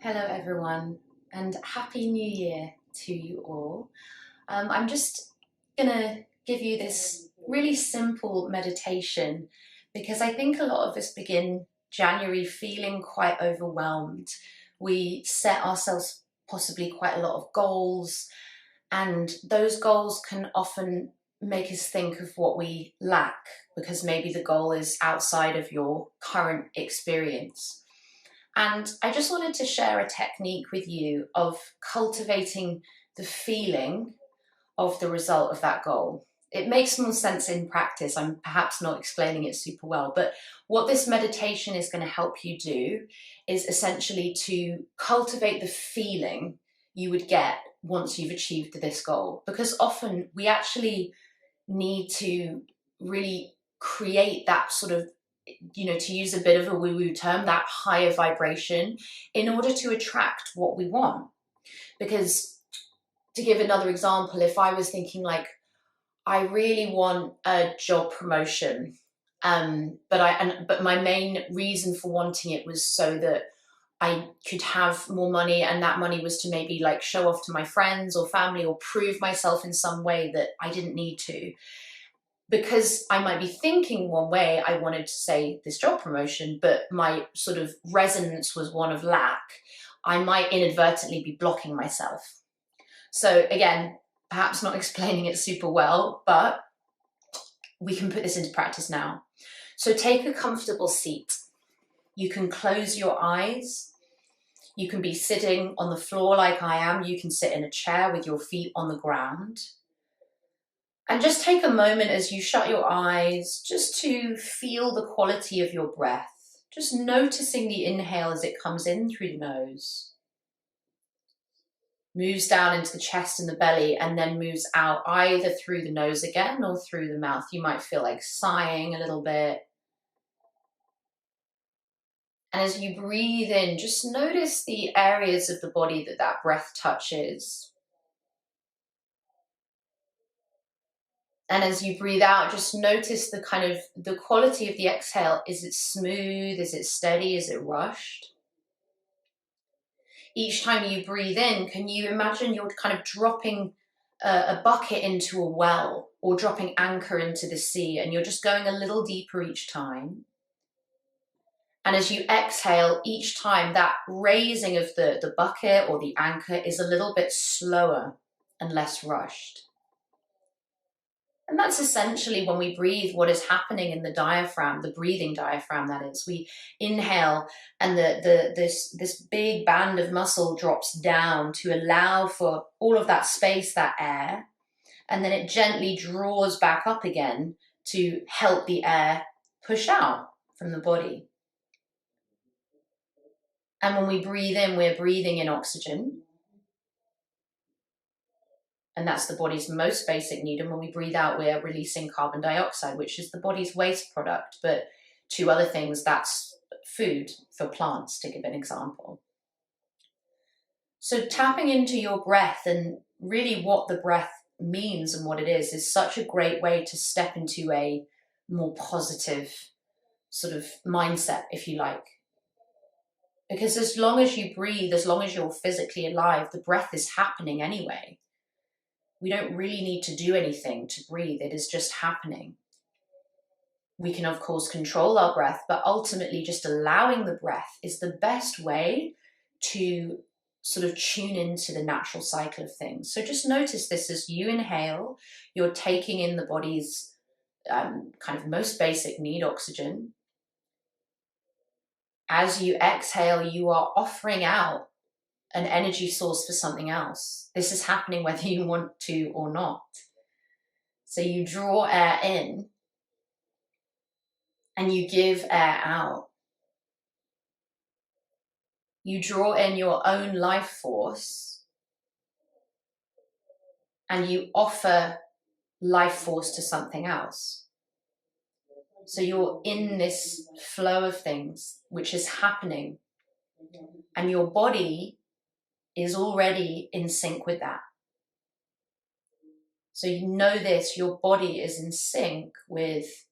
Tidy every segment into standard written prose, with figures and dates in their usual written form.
Hello, everyone, and Happy New Year to you all. I'm just gonna give you this really simple meditation because I think a lot of us begin January feeling quite overwhelmed. We set ourselves possibly quite a lot of goals, and those goals can often make us think of what we lack because maybe the goal is outside of your current experience. And I just wanted to share a technique with you of cultivating the feeling of the result of that goal. It makes more sense in practice. I'm perhaps not explaining it super well, but what this meditation is going to help you do is essentially to cultivate the feeling you would get once you've achieved this goal. Because often we actually need to really create that sort of, to use a bit of a woo-woo term, that higher vibration in order to attract what we want. Because to give another example, if I was thinking like, I really want a job promotion, but my main reason for wanting it was so that I could have more money, and that money was to maybe like show off to my friends or family or prove myself in some way that I didn't need to. Because I might be thinking one way, I wanted to say this job promotion, but my sort of resonance was one of lack, I might inadvertently be blocking myself. So again, perhaps not explaining it super well, but we can put this into practice now. So take a comfortable seat. You can close your eyes. You can be sitting on the floor like I am. You can sit in a chair with your feet on the ground. And just take a moment as you shut your eyes just to feel the quality of your breath. Just noticing the inhale as it comes in through the nose, moves down into the chest and the belly, and then moves out either through the nose again or through the mouth. You might feel like sighing a little bit. And as you breathe in, just notice the areas of the body that that breath touches. And as you breathe out, just notice the kind of the quality of the exhale. Is it smooth? Is it steady? Is it rushed? Each time you breathe in, can you imagine you're kind of dropping a bucket into a well or dropping anchor into the sea, and you're just going a little deeper each time? And as you exhale, each time that raising of the bucket or the anchor is a little bit slower and less rushed. And that's essentially when we breathe, what is happening in the diaphragm, the breathing diaphragm, that is. We inhale, and this big band of muscle drops down to allow for all of that space, that air, and then it gently draws back up again to help the air push out from the body. And when we breathe in, we're breathing in oxygen. And that's the body's most basic need. And when we breathe out, we're releasing carbon dioxide, which is the body's waste product. But two other things, that's food for plants, to give an example. So tapping into your breath and really what the breath means and what it is such a great way to step into a more positive sort of mindset, if you like. Because as long as you breathe, as long as you're physically alive, the breath is happening anyway. We don't really need to do anything to breathe. It is just happening. We can, of course, control our breath, but ultimately just allowing the breath is the best way to sort of tune into the natural cycle of things. So just notice this: as you inhale, you're taking in the body's kind of most basic need, oxygen. As you exhale, you are offering out an energy source for something else. This is happening whether you want to or not. So you draw air in and you give air out. You draw in your own life force and you offer life force to something else. So you're in this flow of things which is happening, and your body is already in sync with that. So you know this, your body is in sync with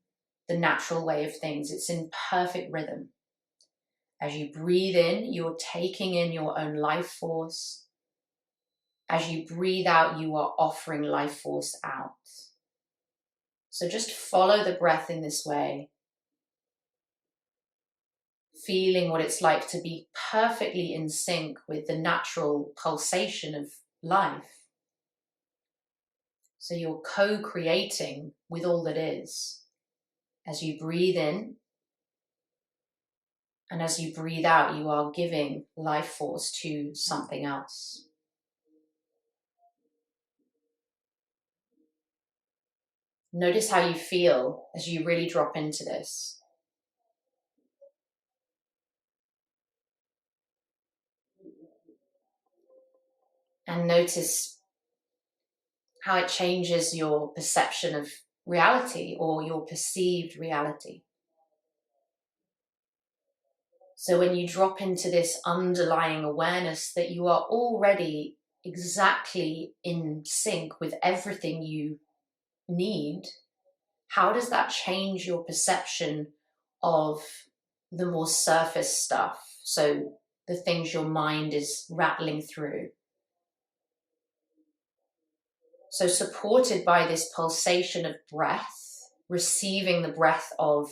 the natural way of things. It's in perfect rhythm. As you breathe in, you're taking in your own life force. As you breathe out, you are offering life force out. So just follow the breath in this way, feeling what it's like to be perfectly in sync with the natural pulsation of life. So you're co-creating with all that is. As you breathe in, and as you breathe out, you are giving life force to something else. Notice how you feel as you really drop into this. And notice how it changes your perception of reality or your perceived reality. So when you drop into this underlying awareness that you are already exactly in sync with everything you need, how does that change your perception of the more surface stuff? So the things your mind is rattling through. So supported by this pulsation of breath, receiving the breath of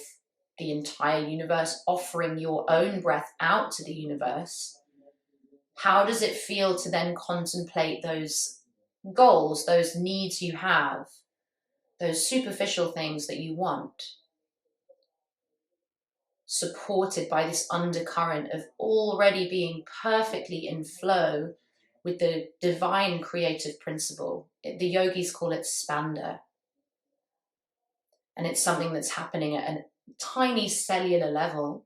the entire universe, offering your own breath out to the universe, how does it feel to then contemplate those goals, those needs you have, those superficial things that you want, supported by this undercurrent of already being perfectly in flow with the divine creative principle? The yogis call it spanda. And it's something that's happening at a tiny cellular level.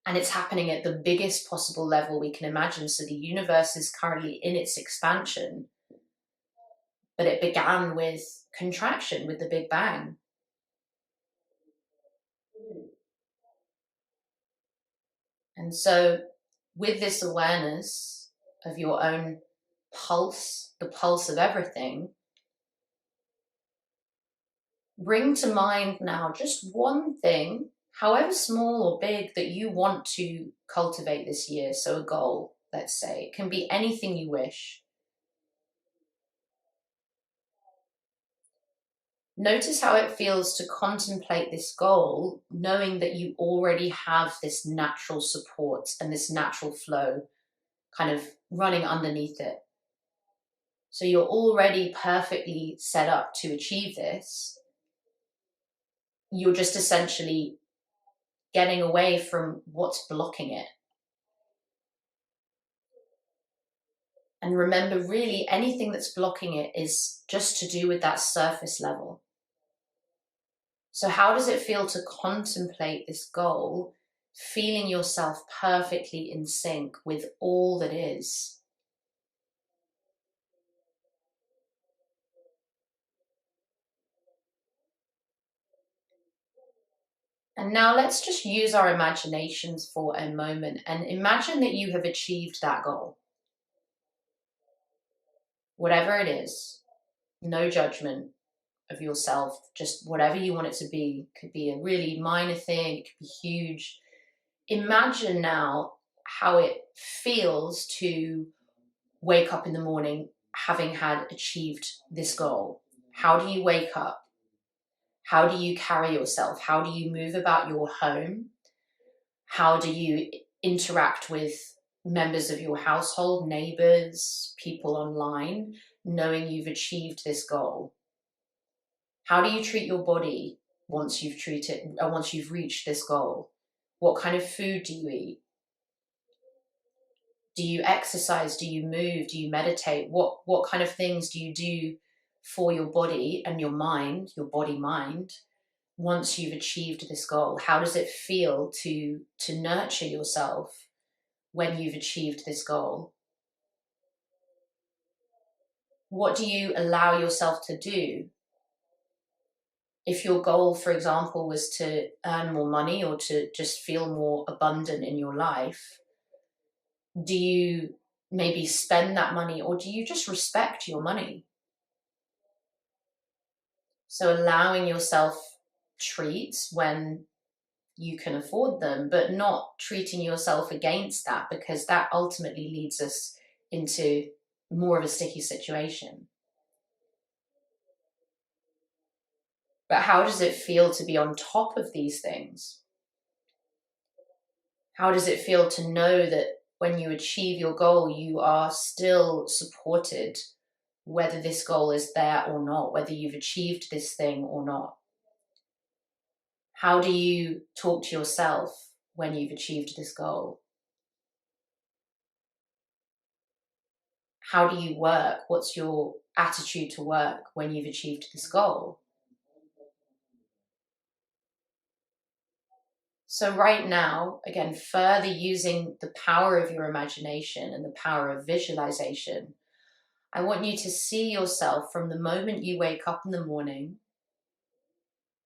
And it's happening at the biggest possible level we can imagine. So the universe is currently in its expansion, but it began with contraction, with the Big Bang. And so with this awareness of your own pulse, the pulse of everything, bring to mind now just one thing, however small or big, that you want to cultivate this year. So a goal, let's say, it can be anything you wish. Notice how it feels to contemplate this goal, knowing that you already have this natural support and this natural flow kind of running underneath it. So you're already perfectly set up to achieve this. You're just essentially getting away from what's blocking it. And remember, really, anything that's blocking it is just to do with that surface level. So how does it feel to contemplate this goal, feeling yourself perfectly in sync with all that is? And now let's just use our imaginations for a moment and imagine that you have achieved that goal. Whatever it is, no judgment of yourself, just whatever you want it to be. It could be a really minor thing, it could be huge. Imagine now how it feels to wake up in the morning having had achieved this goal. How do you wake up? How do you carry yourself? How do you move about your home? How do you interact with members of your household, neighbors, people online, knowing you've achieved this goal? How do you treat your body once you've reached this goal? What kind of food do you eat? Do you exercise? Do you move? Do you meditate? What kind of things do you do for your body and your mind, your body mind, once you've achieved this goal? How does it feel to nurture yourself when you've achieved this goal? What do you allow yourself to do? If your goal, for example, was to earn more money or to just feel more abundant in your life, do you maybe spend that money, or do you just respect your money? So allowing yourself treats when you can afford them, but not treating yourself against that, because that ultimately leads us into more of a sticky situation. But how does it feel to be on top of these things? How does it feel to know that when you achieve your goal, you are still supported, whether this goal is there or not, whether you've achieved this thing or not? How do you talk to yourself when you've achieved this goal? How do you work? What's your attitude to work when you've achieved this goal? So right now, again, further using the power of your imagination and the power of visualization, I want you to see yourself from the moment you wake up in the morning,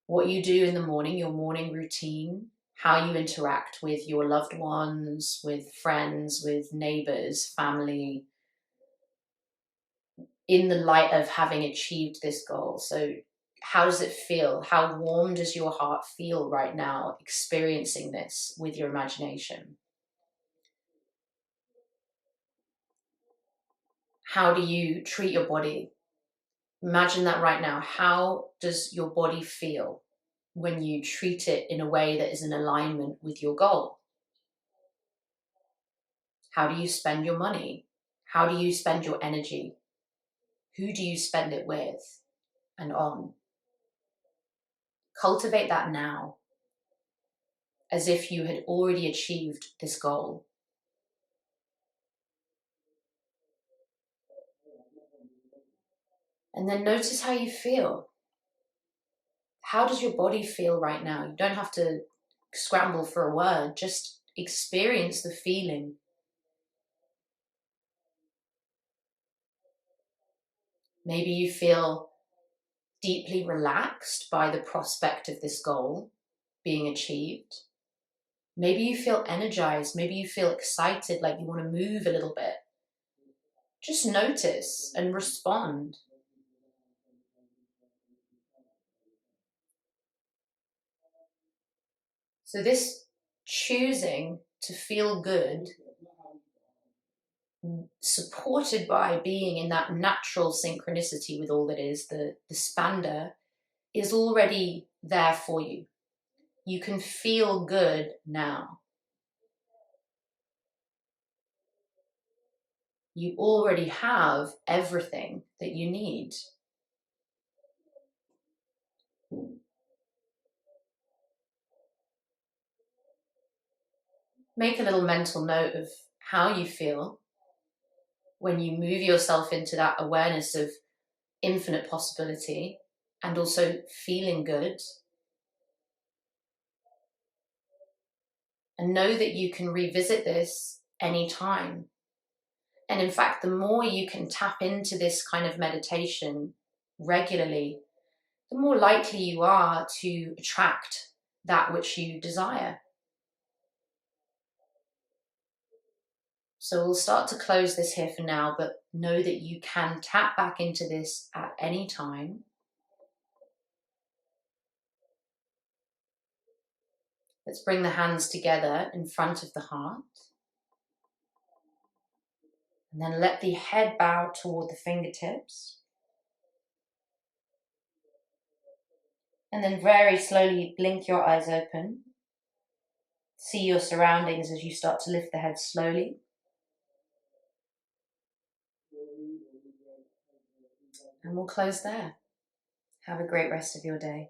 what you do in the morning, your morning routine, how you interact with your loved ones, with friends, with neighbors, family, in the light of having achieved this goal. So how does it feel? How warm does your heart feel right now experiencing this with your imagination? How do you treat your body? Imagine that right now. How does your body feel when you treat it in a way that is in alignment with your goal? How do you spend your money? How do you spend your energy? Who do you spend it with and on? Cultivate that now, as if you had already achieved this goal. And then notice how you feel. How does your body feel right now? You don't have to scramble for a word, just experience the feeling. Maybe you feel deeply relaxed by the prospect of this goal being achieved. Maybe you feel energized. Maybe you feel excited, like you want to move a little bit. Just notice and respond. So this choosing to feel good, supported by being in that natural synchronicity with all that is, the spanda, is already there for you. You can feel good now. You already have everything that you need. Make a little mental note of how you feel when you move yourself into that awareness of infinite possibility and also feeling good. And know that you can revisit this anytime. And in fact, the more you can tap into this kind of meditation regularly, the more likely you are to attract that which you desire. So we'll start to close this here for now, but know that you can tap back into this at any time. Let's bring the hands together in front of the heart. And then let the head bow toward the fingertips. And then very slowly blink your eyes open. See your surroundings as you start to lift the head slowly. And we'll close there. Have a great rest of your day.